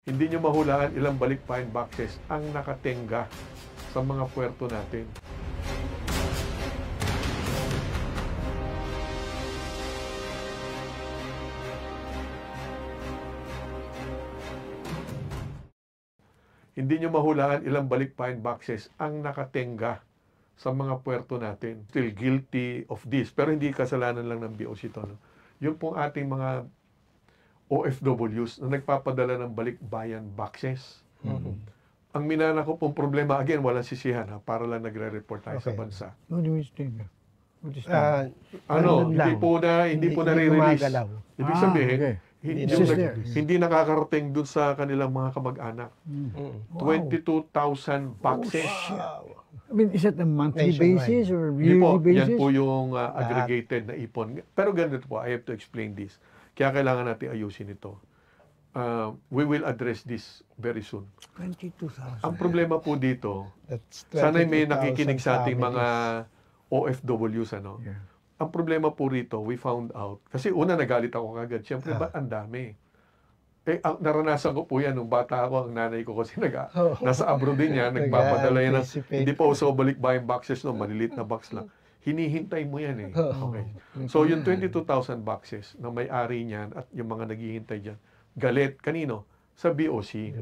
Hindi nyo mahulaan ilang balikbayan boxes ang nakatenga sa mga puerto natin. Hindi nyo mahulaan ilang balikbayan boxes ang nakatenga sa mga puerto natin. Still guilty of this. Pero hindi kasalanan lang ng BOC ito. No? Yung pong ating mga OFWs na nagpapadala ng balikbayan boxes. Ang minana ko pong problema, again, walang sisihan ha, para lang nagre-report tayo sa bansa. What do you think? Hindi po nare-release. Ibig sabihin, hindi nakakarating dun sa kanilang mga kamag-anak. 22,000 boxes. I mean, is it a monthly basis or yearly basis? Yan po yung aggregated na ipon. Pero ganito po, I have to explain this. Kaya kailangan natin ayusin ito. We will address this very soon. 22,000. Ang problema po dito, sana'y may nakikinig sa ating mga OFWs, ano? Yeah. Ang problema po rito, we found out, kasi una nagalit ako kagad, siyempre ba't ang dami? Naranasan ko po yan nung bata ako, ang nanay ko kasi nasa abroad din yan, nagpapadala yan hindi pa uso balikbayan boxes, no, malilit na box lang. Hinihintay mo yan eh. Okay. So yung 22,000 boxes na may-ari niyan at yung mga naghihintay dyan, galit. Kanino? Sa BOC.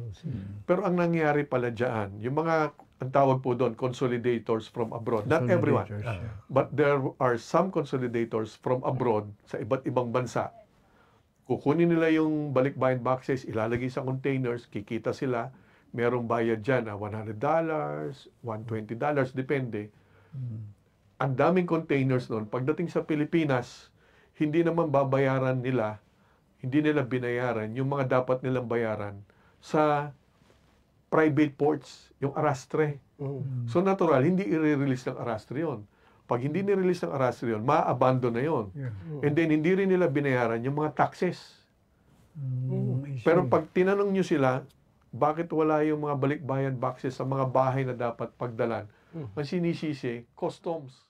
Pero ang nangyari pala dyan, yung mga, ang tawag po doon, consolidators from abroad. Not everyone. But there are some consolidators from abroad sa iba't ibang bansa. Kukunin nila yung balikbayan boxes, ilalagay sa containers, kikita sila, merong bayad dyan, $100, $120, depende. Ang daming containers noon, pagdating sa Pilipinas, hindi naman babayaran nila, hindi nila binayaran yung mga dapat nilang bayaran sa private ports, yung arastre. So natural, hindi i-release ng arastre yun. Pag hindi ni-release ng arastre yun, ma-abandon na yun. And then, hindi rin nila binayaran yung mga taxes. Pero pag tinanong nyo sila, bakit wala yung mga balikbayan boxes sa mga bahay na dapat pagdalan? Ang sinisisi, customs.